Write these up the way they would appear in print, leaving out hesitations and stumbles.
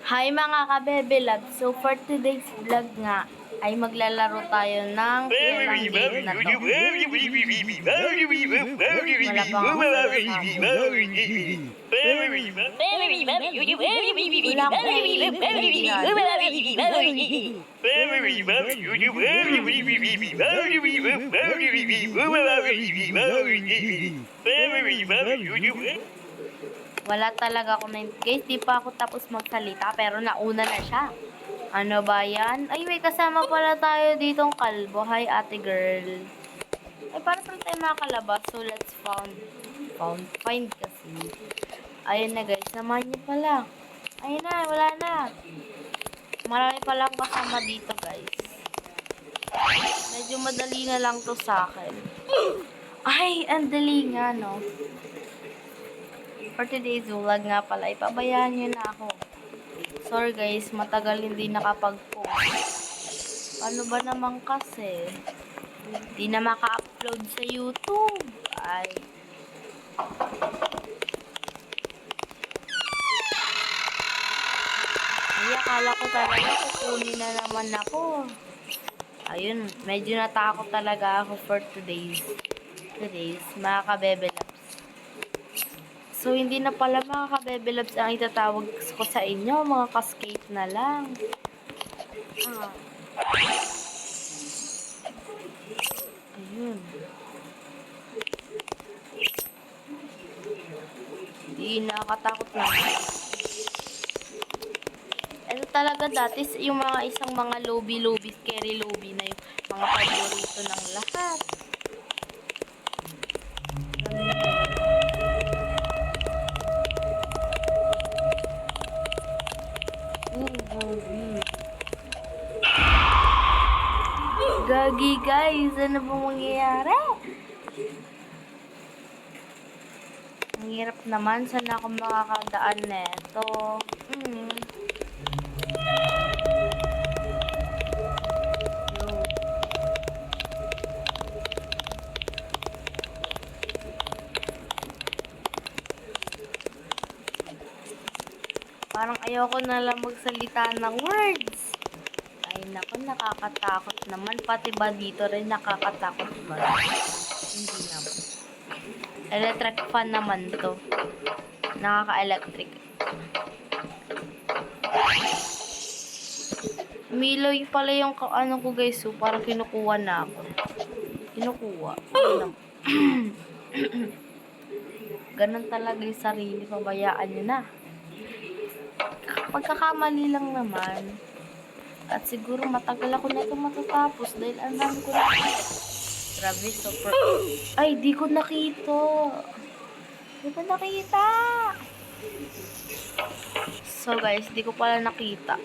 Hi mga kabebe love. So for today's vlog nga ay maglalaro tayo ng ilang game na to. Wala pa nga wala talaga ako na guys, di pa ako tapos magsalita pero nauna na siya. Ano ba yan? Ay, may kasama pala tayo ditong kalbo. Hi, ate girl. Ay, para saan tayo makakalabas? So, let's find kasi. Ayun na guys, samahan niyo pala. Ayun na, wala na. Marami palang kasama dito guys. Medyo madali na lang to sa akin. Ay, ang dali nga no. For today's vlog nga pala, ipabayaan nyo na ako. Sorry guys, matagal hindi nakapag-post. Ano ba naman kasi? Hindi na maka-upload sa YouTube. Ay. Ay, akala ko talaga kukunin na naman ako. Ayun, medyo natakot talaga ako for today's mga kabebe labs. So, hindi na pala mga kabebe labs ang itatawag ko sa inyo. Mga kaskate na lang. Ayun. Hindi nakakatakot na. Ito talaga dati yung mga isang mga lobby, scary lobby na yung mga paborito ng lahat. Gagi guys, ano bang mangyayari? Ang hirap naman, saan ako makakadaan neto? Parang ayoko na lang magsalita ng words. Ay naku, nakakatakot naman. Pati ba dito rin nakakatakot ba? Hindi naman. Electric fan naman to. Nakaka-electric. Miloy pala yung ano ko guys. So parang kinukuha na ako. Kinukuha. Ganun talaga yung sarili. Pabayaan nyo na. Pagkakamali lang naman. At siguro matagal ako na ito matatapos dahil ang dami ko na. Grabe, super. Ay, di ko nakita. Di ko nakita. So guys, di ko pala nakita.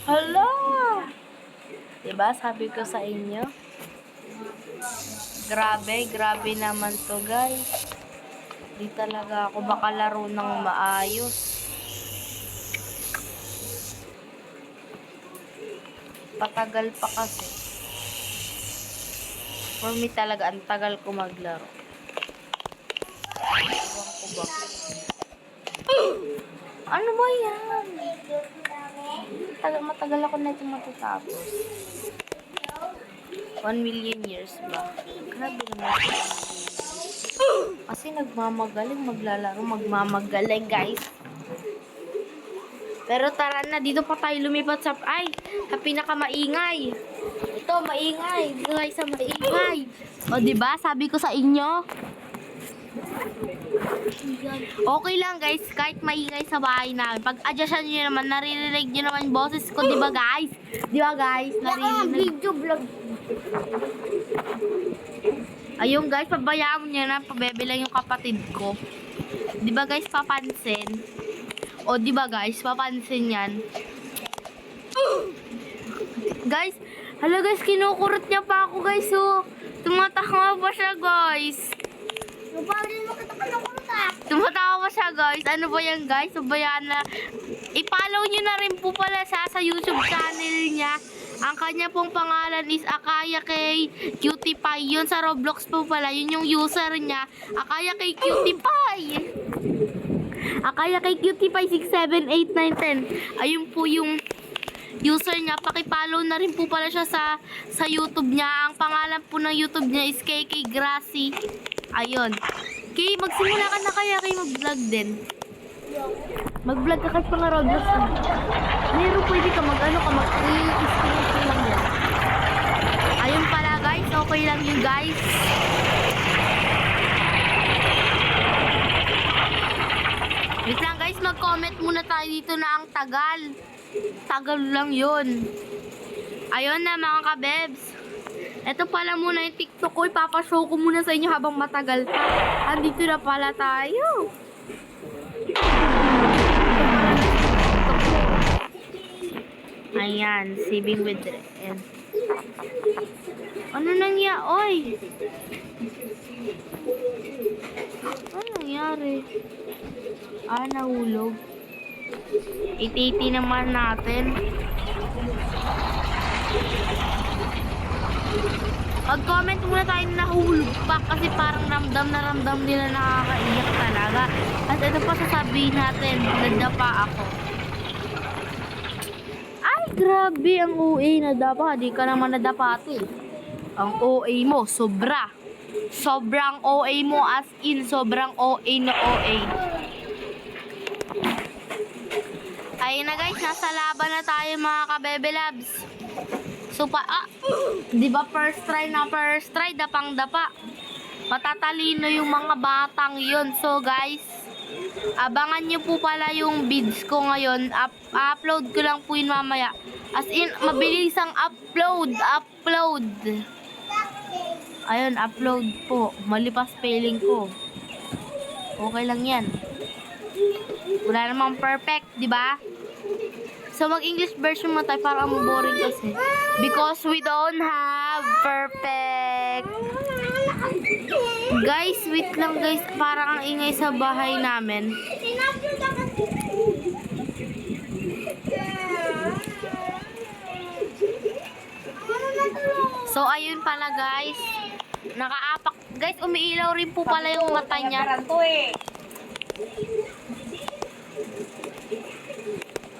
Hala! Diba, sabi ko sa inyo? Grabe naman to guys. Di talaga ako makalaro ng maayos. Patagal pa kasi. For me talaga, ang tagal ko maglaro. Ewan ko ba? Ano ba yan? Matagal ako na ito matatapos. 1 million years ba? Grabe naman. Kasi nagmamagaling maglalaro. Magmamagaling guys. Pero tara na. Dito pa tayo lumipat sa... Ay! Sa pinakamaingay. Ito, maingay. Dito tayo sa maingay. O diba? Sabi ko sa inyo. Okay lang guys, kahit maingay sa bahay namin. Pag adjustan nyo naman, naririnig nyo naman boses ko, di ba guys? Di ba guys? Naririnig. Video vlog. Ayun guys, pabayaan nyo na, pabebe lang yung kapatid ko. Di ba guys, papansin? O di ba guys, papansin yan. Guys, hala guys, kinukurot niya pa ako guys, oh. Tumatawa pa siya guys. Tumatawa pa siya guys. Ano ba yan guys? Pabayaan na. I-follow nyo na rin po pala sa YouTube channel niya. Ang kanya pong pangalan is Akaya kay Cutie Pie. Yun sa Roblox po pala. Yun yung user niya. Akaya kay Cutie Pie. Akaya kay Cutie Pie 6, 7, 8, 9, 10. Ayun po yung user niya. Pakipollow na rin po pala siya sa YouTube niya. Ang pangalan po ng YouTube niya is KK Gracie. Ayun. Kay, magsimula ka na kaya kayo mag-vlog din. Mag-vlog ka kahit mga Roblox na. Meron pwede ka mag-screen lang yan. Ayun pala guys, okay lang yun guys. Wait lang guys, mag-comment muna tayo dito na ang tagal. Tagal lang yun. Ayun na mga kabebs. Ito pala muna yung TikTok ko. Ipapashow ko muna sa inyo habang matagal pa. Andito na pala tayo. Ayan, saving with Ren. Ano nangyari? Oy! Ano nangyari? Nahulog. 880 naman natin. Mag-comment muna tayo na nahulog pa kasi parang ramdam na ramdam nila nakakaiyak talaga. At ito pa sasabihin natin, nadapa ako. Ay, grabe ang OA nadapa. Di ka naman nadapa to. Ang OA mo, sobra. Sobrang OA mo as in, sobrang OA na OA. Ayun na guys, nasa laban na tayo mga kabebe labs. So di ba first try, dapang-dapa. Matatalino yung mga batang yun. So guys, abangan nyo po pala yung vids ko ngayon. Upload ko lang po yun mamaya. As in, mabilis ang upload. Ayun, upload po. Mali pa spelling ko. Okay lang yan. Wala namang perfect, di ba? So, mag-English version mo tayo para boring kasi. Because we don't have perfect. Guys, wait lang guys. Parang ang ingay sa bahay namin. So, ayun pala guys. Nakaapak. Guys, umiilaw rin po pala yung mata niya.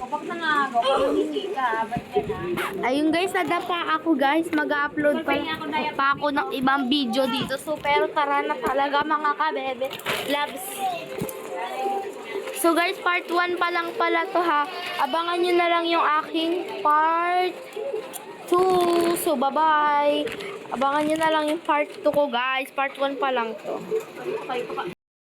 Kapag nangago, pamahingi ka, ba't ka na? Ayun guys, nadapa ako guys. Mag-upload pa ako ng ibang video dito. So, pero tara na talaga mga kabebe. Loves. So guys, part 1 pa lang pala to ha. Abangan nyo na lang yung aking part 2. So, bye-bye. Abangan nyo na lang yung part 2 ko guys. Part 1 pa lang to.